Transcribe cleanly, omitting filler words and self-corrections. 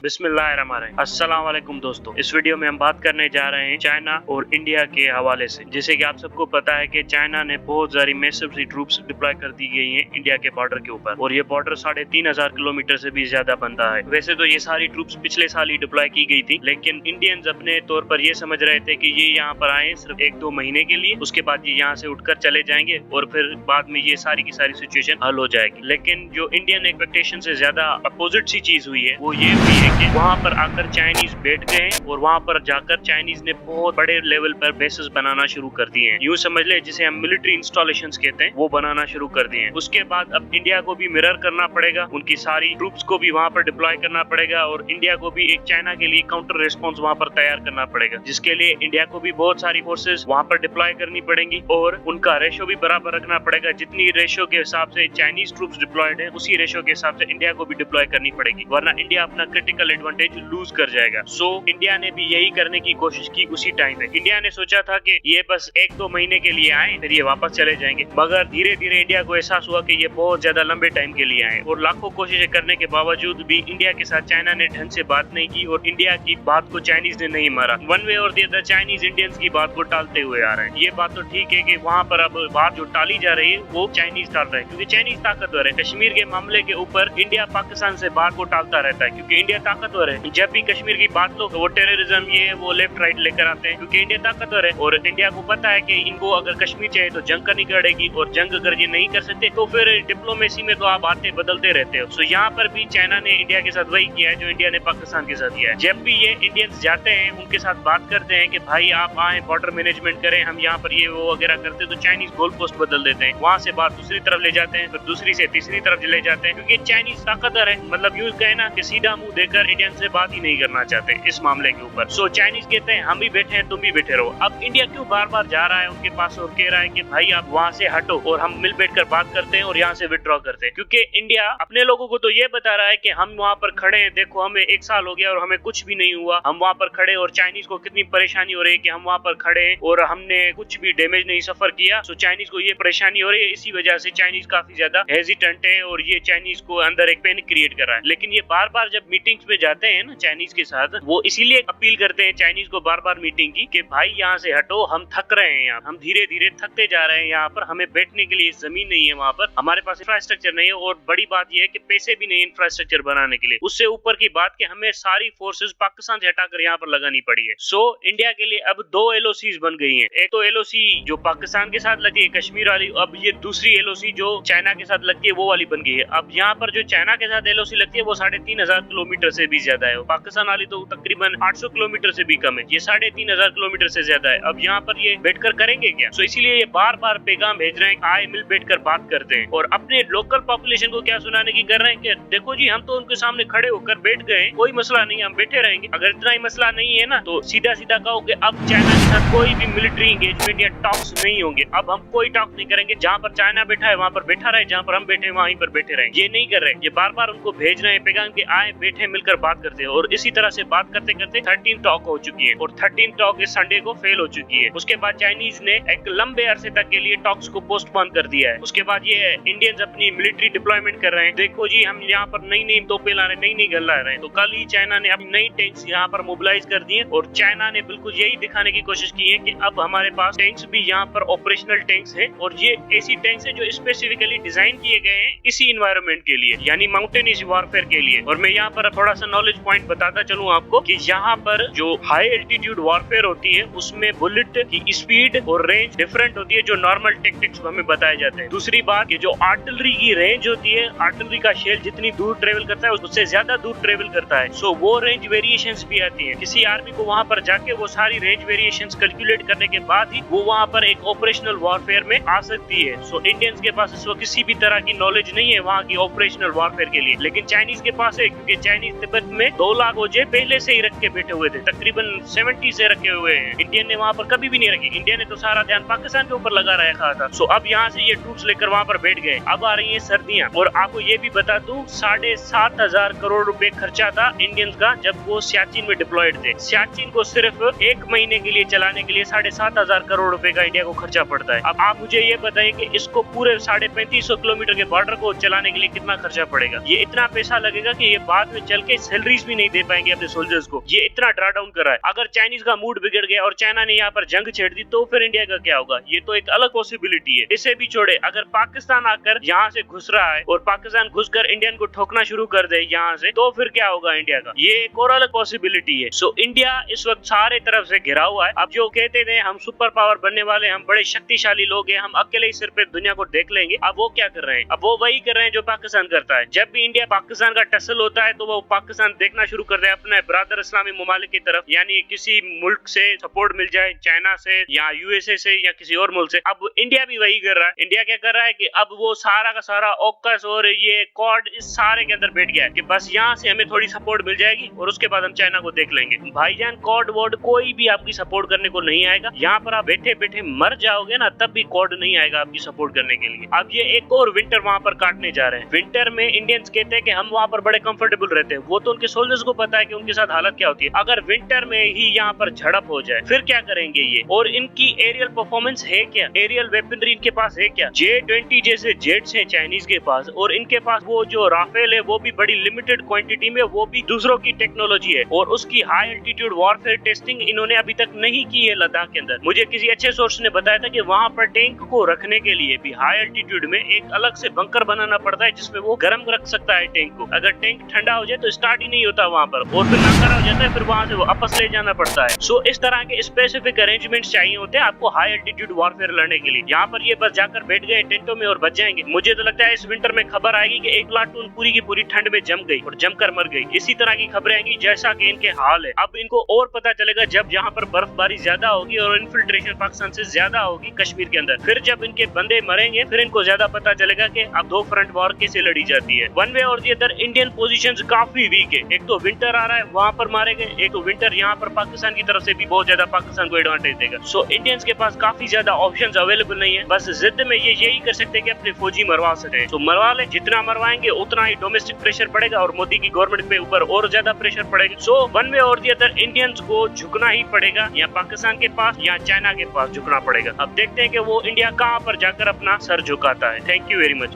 बिस्मिल्लाहिर्रहमानिर्रहीम। अस्सलाम वालेकुम दोस्तों, इस वीडियो में हम बात करने जा रहे हैं चाइना और इंडिया के हवाले से। जैसे कि आप सबको पता है कि चाइना ने बहुत सारी मैसिव सी ट्रूप्स डिप्लॉय कर दी गई हैं इंडिया के बॉर्डर के ऊपर, और ये बॉर्डर 3,500 किलोमीटर से भी ज्यादा बनता है। वैसे तो ये सारी ट्रूप्स पिछले साल ही डिप्लॉय की गई थी, लेकिन इंडियंस अपने तौर पर ये समझ रहे थे कि ये यहाँ पर आए सिर्फ 1-2 महीने के लिए, उसके बाद ये यहाँ से उठकर चले जाएंगे और फिर बाद में ये सारी की सारी सिचुएशन हल हो जाएगी। लेकिन जो इंडियन एक्सपेक्टेशन से ज्यादा अपोजिट सी चीज हुई है वो ये हुई है कि वहाँ पर आकर चाइनीज बैठ गए और वहाँ पर जाकर चाइनीज ने बहुत बड़े लेवल पर बेसेस बनाना शुरू कर दिए हैं। यूँ समझ ले जिसे हम मिलिट्री इंस्टॉलेशंस कहते हैं, वो बनाना शुरू कर दिए हैं। उसके बाद अब इंडिया को भी मिरर करना पड़ेगा, उनकी सारी ट्रूप्स को भी वहाँ पर डिप्लॉय करना पड़ेगा और इंडिया को भी एक चाइना के लिए काउंटर रिस्पॉन्स वहाँ पर तैयार करना पड़ेगा, जिसके लिए इंडिया को भी बहुत सारी फोर्सेस वहाँ पर डिप्लॉय करनी पड़ेंगी और उनका रेशो भी बराबर रखना पड़ेगा। जितनी रेशो के हिसाब से चाइनीज ट्रूप्स डिप्लॉयड है, उसी रेशो के हिसाब से इंडिया को भी डिप्लॉय करनी पड़ेगी, वरना इंडिया अपना क्रिटिकल एडवांटेज लूज कर जाएगा। सो इंडिया ने भी यही करने की कोशिश की उसी टाइम पे। इंडिया ने सोचा था कि ये बस 1-2 महीने के लिए आए फिर ये वापस चले जाएंगे, मगर धीरे धीरे इंडिया को एहसास हुआ कि ये बहुत ज्यादा लंबे टाइम के लिए आए और लाखों कोशिशें करने के बावजूद भी इंडिया के साथ चाइना ने ढंग से बात नहीं की और इंडिया की बात को चाइनीज ने नहीं मारा। वन वे और दी अदर चाइनीज इंडियंस की बात को टालते हुए आ रहे हैं। ये बात तो ठीक है कि वहाँ पर अब बात जो टाली जा रही है वो चाइनीज टाल रहे हैं, क्योंकि चाइनीज ताकतवर है। कश्मीर के मामले के ऊपर इंडिया पाकिस्तान से बात को टालता रहता है, क्योंकि इंडिया ताकतवर है। जब भी कश्मीर की बात लो तो वो टेररिज्म ये वो लेफ्ट राइट लेकर आते हैं, क्योंकि इंडिया ताकतवर है और इंडिया को पता है कि इनको अगर कश्मीर चाहिए तो जंग करनी पड़ेगी और जंग अगर ये नहीं कर सकते तो फिर डिप्लोमेसी में तो आप बातें बदलते रहते हो। सो यहाँ पर भी चाइना ने इंडिया के साथ वही किया है जो इंडिया ने पाकिस्तान के साथ किया है। जब भी ये इंडियंस जाते हैं उनके साथ बात करते हैं कि भाई आप आए बॉर्डर मैनेजमेंट करें, हम यहाँ पर ये वो वगैरह करते, तो चाइनीज गोल पोस्ट बदल देते हैं, वहाँ से बात दूसरी तरफ ले जाते हैं, फिर दूसरी से तीसरी तरफ ले जाते हैं, क्योंकि चाइनीज ताकतवर है। मतलब यूं कहे ना कि सीधा मुंह देकर इंडियन से बात ही नहीं करना चाहते इस मामले के ऊपर। सो चाइनीज कहते हैं हम भी बैठे हैं तुम भी बैठे रहो। अब इंडिया क्यों बार बार जा रहा है उनके पास और कह रहा है कि भाई आप वहाँ से हटो और हम मिल बैठ कर बात करते हैं और यहाँ से विड्रॉ करते हैं, क्योंकि इंडिया अपने लोगों को तो ये बता रहा है कि हम वहाँ पर खड़े हैं, देखो हमें 1 साल हो गया और हमें कुछ भी नहीं हुआ, हम वहाँ पर खड़े, और चाइनीज को कितनी परेशानी हो रही है कि हम वहाँ पर खड़े हैं और हमने कुछ भी डैमेज नहीं सफर किया। सो चाइनीज को ये परेशानी हो रही है, इसी वजह से चाइनीज काफी ज्यादा हेजिटेंट है और ये चाइनीज को अंदर एक पैनिक क्रिएट कर रहा है। लेकिन ये बार बार जब मीटिंग्स में जाते हैं ना चाइनीज के साथ, वो इसीलिए अपील करते हैं चाइनीज को बार बार मीटिंग की कि भाई यहाँ से हटो, हम थक रहे हैं, यहाँ हम धीरे धीरे थकते जा रहे हैं, यहाँ पर हमें बैठने के लिए जमीन नहीं है, वहाँ पर हमारे पास इंफ्रास्ट्रक्चर नहीं है और बड़ी बात यह है कि पैसे भी नहीं इंफ्रास्ट्रक्चर बनाने के लिए। उससे ऊपर की बात कि हमें सारी फोर्सेस पाकिस्तान से हटाकर यहाँ पर लगानी पड़ी है। सो इंडिया के लिए अब 2 LOCs बन गई है। एक तो LOC जो पाकिस्तान के साथ लगी है कश्मीर वाली, अब ये दूसरी LOC जो चाइना के साथ लगती है वो वाली बन गई है। अब यहाँ पर जो चाइना के साथ LOC लगती है वो 3,500 किलोमीटर से भी ज्यादा है, पाकिस्तान वाली तो तकरीबन 800 किलोमीटर से भी कम है, ये 3,500 किलोमीटर से ज्यादा है। अब यहाँ पर ये बैठकर करेंगे क्या? सो इसीलिए ये बार बार पैगाम भेज रहे हैं आए मिल बैठकर बात करते हैं और अपने लोकल पॉपुलेशन को क्या सुनाने की कर रहे हैं कि देखो जी हम तो उनके सामने खड़े होकर बैठ गए, कोई मसला नहीं, हम बैठे रहेंगे। अगर इतना ही मसला नहीं है ना तो सीधा सीधा कहो कि अब चाइना के साथ कोई भी मिलिट्री एंगेजमेंट या टॉक्स नहीं होंगे, अब हम कोई टॉक नहीं करेंगे, जहाँ पर चाइना बैठा है वहाँ पर बैठा रहे, जहाँ पर हम बैठे वहीं पर बैठे रहे। ये नहीं कर रहे, ये बार बार उनको भेज रहे हैं पैगाम कि आए बैठे मिलकर बात करते हैं और इसी तरह से बात करते करते 13 टॉक हो चुकी है और 13 टॉक इस संडे को फेल हो चुकी है। उसके बाद चाइनीज ने एक लंबे अरसे तक के लिए टॉक्स को पोस्टपोन कर दिया है। उसके बाद ये इंडियंस अपनी मिलिट्री डिप्लॉयमेंट कर रहे हैं, देखो जी हम यहाँ पर नई नई तोपें ला रहे हैं, नई नई गन ला रहे हैं। तो कल ही चाइना ने अपनी नई टैंक्स यहाँ पर मोबिलाइज कर दिए और चाइना ने बिल्कुल यही दिखाने की कोशिश की है कि अब हमारे पास टैंक्स भी यहाँ पर ऑपरेशनल टैंक्स है और ये ऐसी टैंक्स है जो स्पेसिफिकली डिजाइन किए गए हैं इसी इन्वायरमेंट के लिए, यानी माउंटेनियस वॉरफेयर के लिए। और मैं यहाँ पर थोड़ा सा नॉलेज पॉइंट बताता चलूँ आपको कि यहाँ पर जो हाई एल्टीट्यूड वॉरफेयर होती है उसमें बुलेट की स्पीड और रेंज डिफरेंट होती है जो नॉर्मल टेक्टिक्स हमें बताए जाते हैं। दूसरी बात कि जो आर्टिलरी की रेंज होती है, आर्टिलरी का शेल जितनी दूर ट्रेवल करता है उससे ज्यादा दूर ट्रेवल करता है। सो वो रेंज वेरिएशंस भी आती है। किसी आर्मी को वहाँ पर जाके वो सारी रेंज वेरिएशंस कैलकुलेट करने के बाद ही वो वहाँ पर एक ऑपरेशनल वॉरफेयर में आ सकती है। सो इंडियंस के पास इस वक्त किसी भी तरह की नॉलेज नहीं है वहाँ की ऑपरेशनल वॉरफेयर के लिए, लेकिन चाइनीज के पास है, क्योंकि चाइनीज तिब्बत में 2 लाख फौजे पहले से ही रख के बैठे हुए थे, तकरीबन 70 से रखे हुए हैं। इंडियन ने वहाँ पर कभी भी नहीं रखी, इंडिया ने तो सारा ध्यान पाकिस्तान के ऊपर लगा रखा था। सो अब यहाँ से ये ट्रूप्स लेकर वहाँ पर बैठ गए। अब आ रही है सर्दियाँ और आपको ये भी बता दूं 7,500 करोड़ रुपए खर्चा था इंडियंस का जब वो सियाचिन में डिप्लॉयड थे। सियाचिन को सिर्फ 1 महीने के लिए चलाने के लिए 7,500 करोड़ रुपए का इंडिया को खर्चा पड़ता है। अब आप मुझे ये बताइए कि इसको पूरे 3,500 किलोमीटर के बॉर्डर को चलाने के लिए कितना खर्चा पड़ेगा। ये इतना पैसा लगेगा कि ये बाद में चल के के सैलरीज भी नहीं दे पाएंगे अपने सोल्जर्स को। ये इतना ड्रा डाउन कर रहा है। अगर चाइनीज का मूड बिगड़ गया और चाइना ने यहाँ पर जंग छेड़ दी तो फिर इंडिया का क्या होगा? ये तो एक अलग पॉसिबिलिटी है। इसे भी छोड़े, अगर पाकिस्तान आकर यहाँ से घुस रहा है और पाकिस्तान घुसकर इंडियन को ठोकना शुरू कर दे यहाँ से, तो फिर क्या होगा इंडिया का? ये एक और अलग पॉसिबिलिटी है। सो इंडिया इस वक्त सारे तरफ से घिरा हुआ है। अब जो कहते थे हम सुपर पावर बनने वाले, हम बड़े शक्तिशाली लोग हैं, हम अकेले ही सिर पे दुनिया को देख लेंगे, अब वो क्या कर रहे हैं? अब वो वही कर रहे हैं जो पाकिस्तान करता है। जब भी इंडिया पाकिस्तान का टसल होता है तो वो पाकिस्तान देखना शुरू कर दे अपने ब्रदर इस्लामी ममालिक की तरफ, यानी किसी मुल्क से सपोर्ट मिल जाए, चाइना से या यूएसए से या किसी और मुल्क से। अब इंडिया भी वही कर रहा है। इंडिया क्या कर रहा है कि अब वो सारा का सारा ऑकस और ये कॉर्ड इस सारे के अंदर बैठ गया है कि बस यहाँ से हमें थोड़ी सपोर्ट मिल जाएगी और उसके बाद हम चाइना को देख लेंगे। भाईजान, कॉर्ड वॉर्ड कोई भी आपकी सपोर्ट करने को नहीं आएगा। यहाँ पर आप बैठे बैठे मर जाओगे ना, तब भी कॉर्ड नहीं आएगा आपकी सपोर्ट करने के लिए। अब ये एक और विंटर वहाँ पर काटने जा रहे हैं। विंटर में इंडियंस कहते हैं कि हम वहाँ पर बड़े कंफर्टेबल रहते हैं। वो तो उनके सोल्जर्स को पता है कि उनके साथ हालत क्या होती है। अगर विंटर में ही यहाँ पर झड़प हो जाए फिर क्या करेंगे ये? और इनकी एरियल परफॉर्मेंस है क्या? एरियल वेपनरी इनके पास है क्या? J-20 जैसे जेट्स हैं चाइनीज के पास, और इनके पास वो जो राफेल है वो भी बड़ी लिमिटेड क्वांटिटी में, वो भी दूसरों की टेक्नोलॉजी है, और उसकी हाई एल्टीट्यूड वॉरफेयर टेस्टिंग इन्होंने अभी तक नहीं की है लद्दाख के अंदर। मुझे किसी अच्छे सोर्स ने बताया था कि वहाँ पर टैंक को रखने के लिए भी हाई एल्टीट्यूड में एक अलग से बंकर बनाना पड़ता है जिसमें वो गर्म रख सकता है टैंक को। अगर टैंक ठंडा हो जाए तो स्टार्ट ही नहीं होता वहाँ पर, और फिर नकारा हो जाता है, फिर वहाँ से वो वापस ले जाना पड़ता है। सो इस तरह के स्पेसिफिक अरेंजमेंट्स चाहिए होते हैं आपको हाई एल्टीट्यूड वॉरफेयर लड़ने के लिए। यहाँ पर ये बस जाकर बैठ गए टेंटों में और बच जाएंगे। मुझे तो लगता है इस विंटर में खबर आएगी कि एक प्लाटून पूरी की पूरी ठंड में जम गई और जमकर मर गई। इसी तरह की खबरें आएंगी जैसा कि इनके हाल है। अब इनको और पता चलेगा जब यहाँ पर बर्फबारी ज्यादा होगी और इन्फिल्ट्रेशन पाकिस्तान से ज्यादा होगी कश्मीर के अंदर। फिर जब इनके बंदे मरेंगे फिर इनको ज्यादा पता चलेगा कि अब दो फ्रंट वॉर कैसे लड़ी जाती है। वन वे और दी अदर इंडियन पोजीशंस काफी वीक है। एक तो विंटर आ रहा है, वहाँ पर मारे गए, एक तो विंटर यहाँ पर पाकिस्तान की तरफ से भी बहुत ज्यादा पाकिस्तान को एडवांटेज देगा। सो इंडियंस के पास काफी ज्यादा ऑप्शंस अवेलेबल नहीं है। बस जिद में ये यही कर सकते हैं कि अपने फौजी मरवा सके, तो मरवा ले। जितना मरवाएंगे उतना ही डोमेस्टिक प्रेशर पड़ेगा और मोदी की गवर्नमेंट पे ऊपर और ज्यादा प्रेशर पड़ेगा। सो वन वे और दी अदर इंडियंस को झुकना ही पड़ेगा, या पाकिस्तान के पास या चाइना के पास झुकना पड़ेगा। अब देखते हैं कि वो इंडिया कहाँ पर जाकर अपना सर झुकाता है। Thank you very much.